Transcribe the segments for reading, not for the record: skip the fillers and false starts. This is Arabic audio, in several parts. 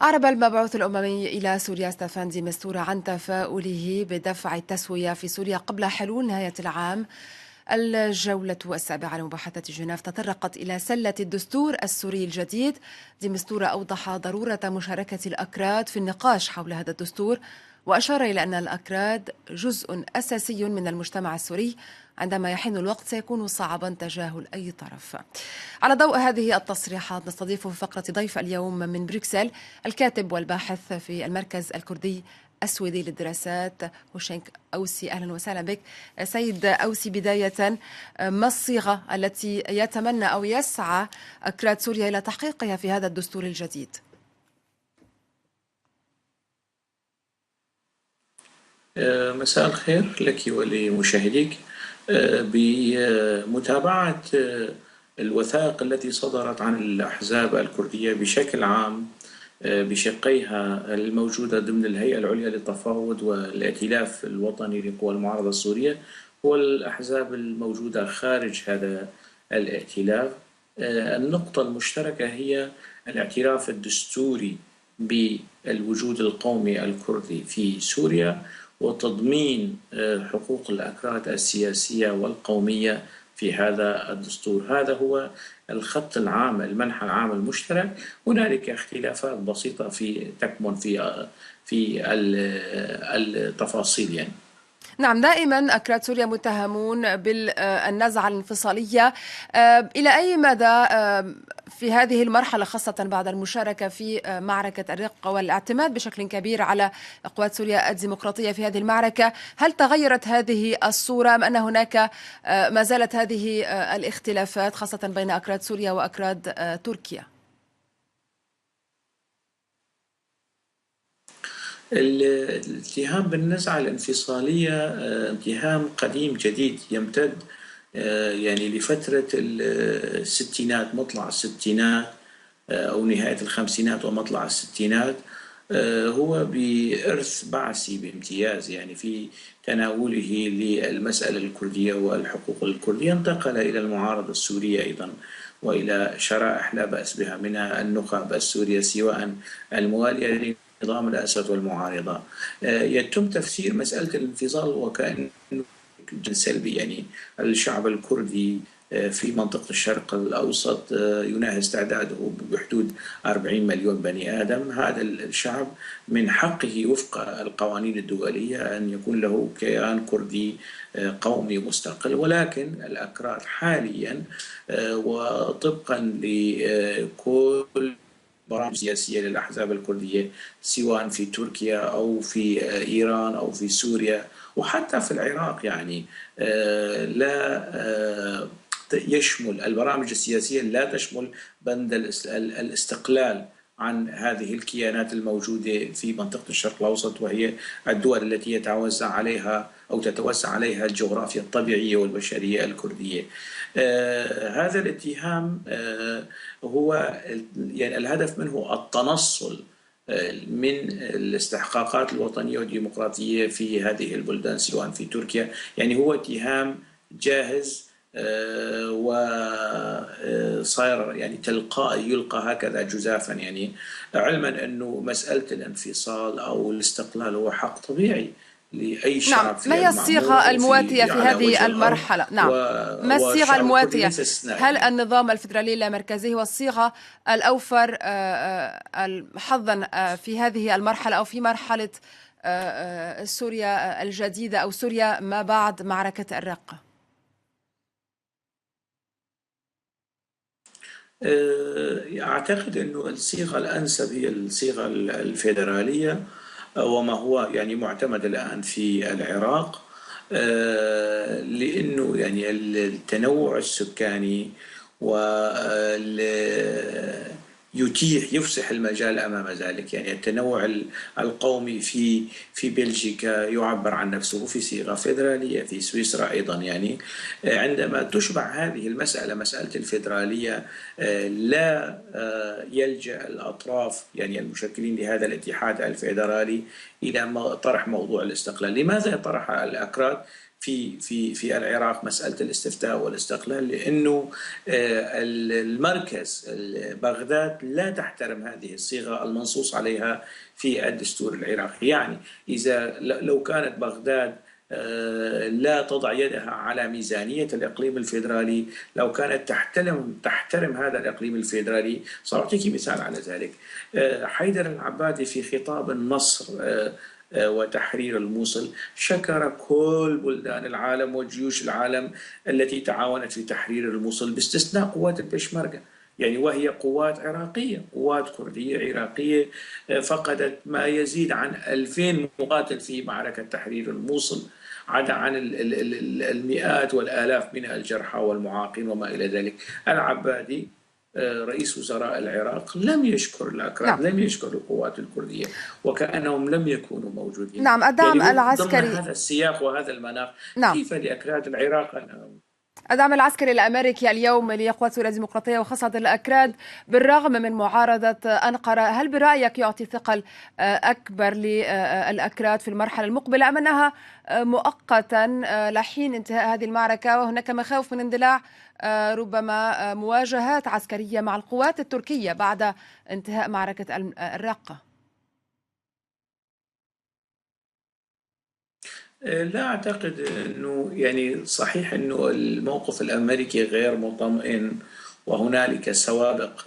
أعرب المبعوث الأممي إلى سوريا ستافان دي مستورة عن تفاؤله بدفع التسوية في سوريا قبل حلول نهاية العام. الجولة السابعة لمباحثات جنيف تطرقت إلى سلة الدستور السوري الجديد. دي مستورة أوضح ضرورة مشاركة الأكراد في النقاش حول هذا الدستور، وأشار إلى أن الأكراد جزء أساسي من المجتمع السوري. عندما يحين الوقت سيكون صعبا تجاهل أي طرف. على ضوء هذه التصريحات نستضيف في فقرة ضيف اليوم من بروكسل الكاتب والباحث في المركز الكردي السويدي للدراسات هوشينك أوسي. أهلا وسهلا بك سيد أوسي. بداية، ما الصيغة التي يتمنى أو يسعى أكراد سوريا إلى تحقيقها في هذا الدستور الجديد؟ مساء الخير لك ولمشاهديك. بمتابعة الوثائق التي صدرت عن الأحزاب الكردية بشكل عام بشقيها الموجودة ضمن الهيئة العليا للتفاوض والائتلاف الوطني لقوى المعارضة السورية والأحزاب الموجودة خارج هذا الائتلاف، النقطة المشتركة هي الاعتراف الدستوري بالوجود القومي الكردي في سوريا وتضمين حقوق الأكراد السياسية والقومية في هذا الدستور. هذا هو الخط العام، المنحى العام المشترك. هنالك اختلافات بسيطة تكمن في التفاصيل يعني. نعم، دائما أكراد سوريا متهمون بالنزعة الانفصالية. إلى أي مدى في هذه المرحلة، خاصة بعد المشاركة في معركة الرق والاعتماد بشكل كبير على قوات سوريا الديمقراطية في هذه المعركة، هل تغيرت هذه الصورة أم أن هناك ما زالت هذه الاختلافات خاصة بين أكراد سوريا وأكراد تركيا؟ الاتهام بالنزعة الانفصالية اتهام قديم جديد يمتد يعني لفترة الستينات، مطلع الستينات أو نهاية الخمسينات ومطلع الستينات. هو بإرث بعثي بامتياز، يعني في تناوله للمسألة الكردية والحقوق الكردية انتقل إلى المعارضة السورية أيضا وإلى شرائح لا بأس بها من النخب السورية سواء الموالية نظام الأسد والمعارضة. يتم تفسير مسألة الانفصال وكأنه سلبي، يعني الشعب الكردي في منطقة الشرق الأوسط يناهز تعداده بحدود 40 مليون بني آدم. هذا الشعب من حقه وفق القوانين الدولية أن يكون له كيان كردي قومي مستقل، ولكن الأكراد حاليا وطبقا لكل برامج سياسية للأحزاب الكردية سواء في تركيا أو في إيران أو في سوريا وحتى في العراق، يعني لا يشمل البرامج السياسية لا تشمل بند الاستقلال عن هذه الكيانات الموجودة في منطقة الشرق الأوسط، وهي الدول التي يتوزع عليها أو تتوسع عليها الجغرافيا الطبيعية والبشرية الكردية. هذا الاتهام هو يعني الهدف منه التنصل من الاستحقاقات الوطنية والديمقراطية في هذه البلدان سواء في تركيا. يعني هو اتهام جاهز وصار يعني تلقائي يلقى هكذا جزافا، يعني علما أنه مسألة الانفصال أو الاستقلال هو حق طبيعي لأي نعم، شعب ما في هي المعمورة الصيغة أو المواتية في على وجه هذه الأرض، المرحلة؟ نعم، ما الصيغة والشعب الكردي المواتية؟ ليس استثناء هل يعني. النظام الفيدرالي اللامركزي هو الصيغة الأوفر حظا في هذه المرحلة أو في مرحلة سوريا الجديدة أو سوريا ما بعد معركة الرقة؟ أعتقد أنه الصيغة الأنسب هي الصيغة الفيدرالية، وما هو يعني معتمد الآن في العراق، لأنه يعني التنوع السكاني وال يتيح يفسح المجال أمام ذلك. يعني التنوع القومي في بلجيكا يعبر عن نفسه في صيغة فيدرالية، في سويسرا أيضا. يعني عندما تشبع هذه المسألة مسألة الفيدرالية لا يلجأ الأطراف يعني المشكلين لهذا الاتحاد الفيدرالي إلى طرح موضوع الاستقلال. لماذا طرح الأكراد في العراق مسألة الاستفتاء والاستقلال، لأنه المركز بغداد لا تحترم هذه الصيغة المنصوص عليها في الدستور العراقي. يعني إذا لو كانت بغداد لا تضع يدها على ميزانية الإقليم الفيدرالي، لو كانت تحترم هذا الإقليم الفيدرالي. سأعطيك مثال على ذلك. حيدر العبادي في خطاب النصر وتحرير الموصل شكر كل بلدان العالم وجيوش العالم التي تعاونت في تحرير الموصل باستثناء قوات البشمركة، يعني وهي قوات عراقية، قوات كردية عراقية فقدت ما يزيد عن 2000 مقاتل في معركة تحرير الموصل، عدا عن المئات والآلاف من الجرحى والمعاقين وما إلى ذلك. العبادي رئيس وزراء العراق لم يشكر الأكراد، نعم. لم يشكر القوات الكردية، وكأنهم لم يكونوا موجودين. نعم، الدعم يعني ضمن العسكري. هذا السياق وهذا المناخ نعم، كيف لأكراد العراق الدعم العسكري الأمريكي اليوم لقوات سوريا الديمقراطية وخاصة الأكراد بالرغم من معارضة أنقرة، هل برأيك يعطي ثقل أكبر للأكراد في المرحلة المقبلة، أم أنها مؤقتا لحين انتهاء هذه المعركة وهناك مخاوف من اندلاع ربما مواجهات عسكرية مع القوات التركية بعد انتهاء معركة الراقة؟ لا أعتقد أنه، يعني صحيح أنه الموقف الأمريكي غير مطمئن وهنالك سوابق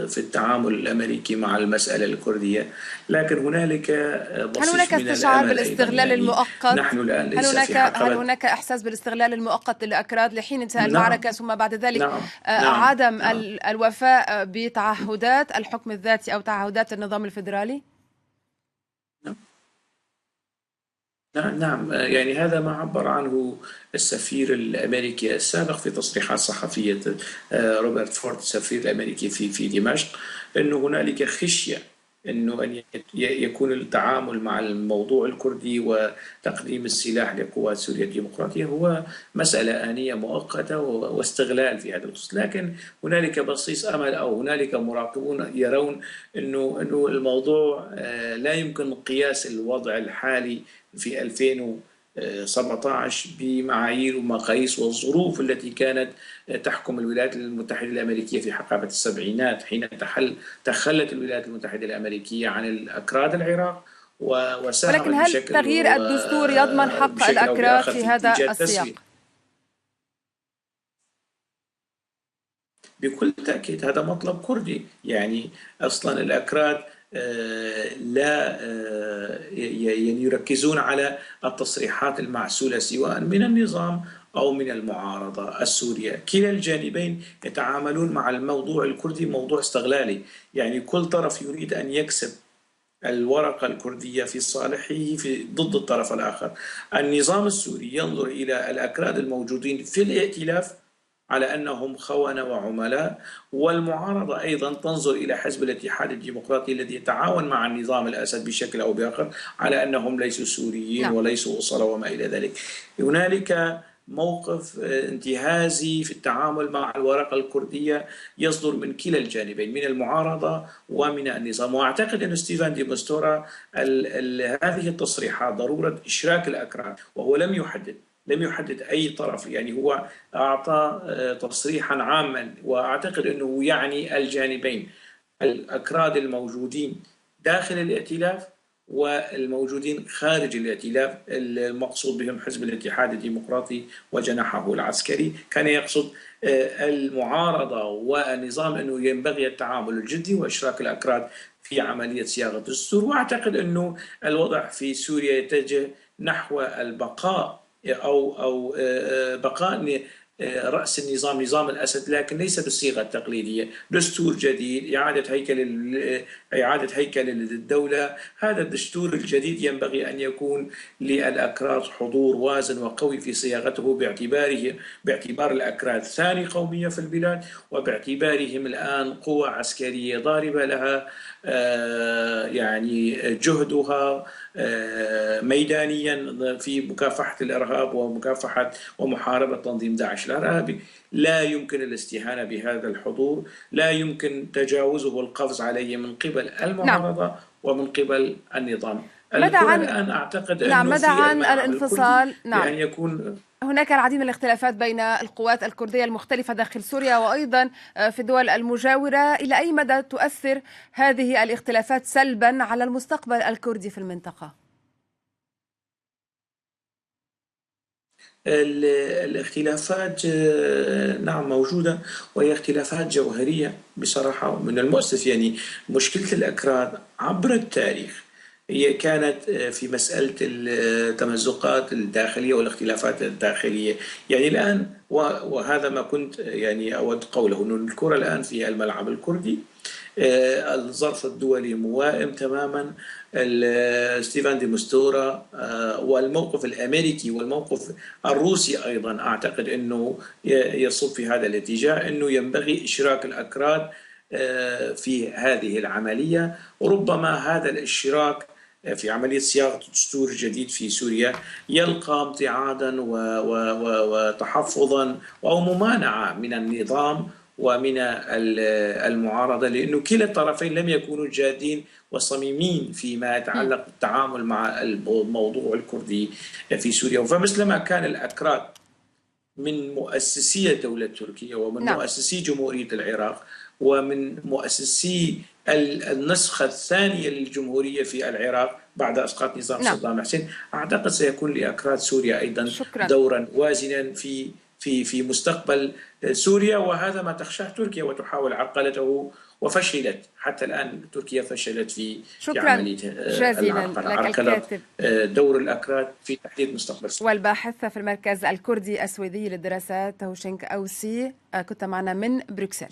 في التعامل الأمريكي مع المسألة الكردية، لكن هنالك هل هناك بصيص من استشعار الأمل أيضا. بالاستغلال يعني المؤقت؟ نحن الآن هل ليس هناك في هل حقبة. هناك إحساس بالاستغلال المؤقت للأكراد لحين انتهاء نعم، المعركة ثم بعد ذلك نعم، نعم، عدم نعم، الوفاء بتعهدات الحكم الذاتي أو تعهدات النظام الفيدرالي؟ نعم. نعم، يعني هذا ما عبر عنه السفير الأمريكي السابق في تصريحات صحفية، روبرت فورد السفير الأمريكي في دمشق، أنه هنالك خشية أنه أن يكون التعامل مع الموضوع الكردي وتقديم السلاح لقوات سوريا الديمقراطية هو مسألة آنية مؤقتة واستغلال في هذا الخصوص. لكن هنالك بصيص أمل، أو هنالك مراقبون يرون أنه الموضوع لا يمكن قياس الوضع الحالي في 2017 بمعايير ومقاييس والظروف التي كانت تحكم الولايات المتحدة الأمريكية في حقبة السبعينات، حين تخلت الولايات المتحدة الأمريكية عن الأكراد العراق ولكن وساهمت هل تغيير الدستور يضمن حق بشكل أو الأكراد بآخر في في هذا إيجاد السياق؟ تسوية. بكل تأكيد هذا مطلب كردي. يعني أصلا الأكراد لا يعني يركزون على التصريحات المعسولة سواء من النظام أو من المعارضة السورية. كلا الجانبين يتعاملون مع الموضوع الكردي موضوع استغلالي، يعني كل طرف يريد أن يكسب الورقة الكردية في صالحه ضد الطرف الآخر. النظام السوري ينظر إلى الأكراد الموجودين في الائتلاف على أنهم خونة وعملاء، والمعارضة أيضا تنظر إلى حزب الاتحاد الديمقراطي الذي يتعاون مع النظام الأسد بشكل أو بآخر على أنهم ليسوا سوريين نعم. وليسوا أصلا وما إلى ذلك. هنالك موقف انتهازي في التعامل مع الورقة الكردية يصدر من كلا الجانبين، من المعارضة ومن النظام. وأعتقد أن ستيفان دي مستورا هذه التصريحات ضرورة إشراك الأكراد، وهو لم يحدد أي طرف، يعني هو أعطى تصريحا عاما، وأعتقد أنه يعني الجانبين، الأكراد الموجودين داخل الائتلاف والموجودين خارج الائتلاف. المقصود بهم حزب الاتحاد الديمقراطي وجناحه العسكري. كان يقصد المعارضة والنظام أنه ينبغي التعامل الجدي وإشراك الأكراد في عملية صياغة الدستور. وأعتقد أنه الوضع في سوريا يتجه نحو البقاء أو بقاء رأس النظام، نظام الأسد، لكن ليس بالصيغة التقليدية. دستور جديد، إعادة هيكل للدولة. هذا الدستور الجديد ينبغي أن يكون للأكراد حضور وازن وقوي في صياغته، باعتبار الأكراد ثاني قومية في البلاد، وباعتبارهم الآن قوة عسكرية ضاربة لها يعني جهدها ميدانيا في مكافحة الإرهاب ومكافحة ومحاربة تنظيم داعش. الإرهابي. لا يمكن الاستهانة بهذا الحضور، لا يمكن تجاوزه والقفز عليه من قبل نعم. المعارضة ومن قبل النظام. ماذا الكرة عن الآن أعتقد نعم، أنه ماذا في عن الملعب الكردي الانفصال؟ نعم، بأن يكون هناك العديد من الاختلافات بين القوات الكردية المختلفة داخل سوريا وأيضا في الدول المجاورة. إلى أي مدى تؤثر هذه الاختلافات سلبا على المستقبل الكردي في المنطقة؟ الاختلافات نعم موجودة، وهي اختلافات جوهرية بصراحة. من المؤسف يعني مشكلة الأكراد عبر التاريخ هي كانت في مسألة التمزقات الداخلية والاختلافات الداخلية. يعني الآن وهذا ما كنت يعني أود قوله، أن الكرة الآن في الملعب الكردي، الظرف الدولي موائم تماما. ستيفان دي مستورا والموقف الأمريكي والموقف الروسي أيضا أعتقد أنه يصب في هذا الاتجاه، أنه ينبغي إشراك الأكراد في هذه العملية. وربما هذا الاشتراك في عملية صياغة دستور جديد في سوريا يلقى امتعادا وتحفظا أو ممانعة من النظام ومن المعارضة، لأنه كلا الطرفين لم يكونوا جادين وصميمين فيما يتعلق بالتعامل مع الموضوع الكردي في سوريا. فمثلما كان الأكراد من مؤسسي الدولة التركية ومن نعم. مؤسسي جمهورية العراق ومن مؤسسي النسخة الثانية للجمهورية في العراق بعد إسقاط نظام نعم. صدام حسين، أعتقد سيكون لأكراد سوريا أيضا شكرا. دورا وازنا في مستقبل سوريا. وهذا ما تخشاه تركيا وتحاول عرقلته، وفشلت حتى الآن. تركيا فشلت في شكرا عملية جزيلا لك عرقلة الكاتب دور الأكراد في تحديد مستقبل سوريا. والباحث في المركز الكردي السويدي للدراسات هوشنك أوسي، كنت معنا من بروكسل.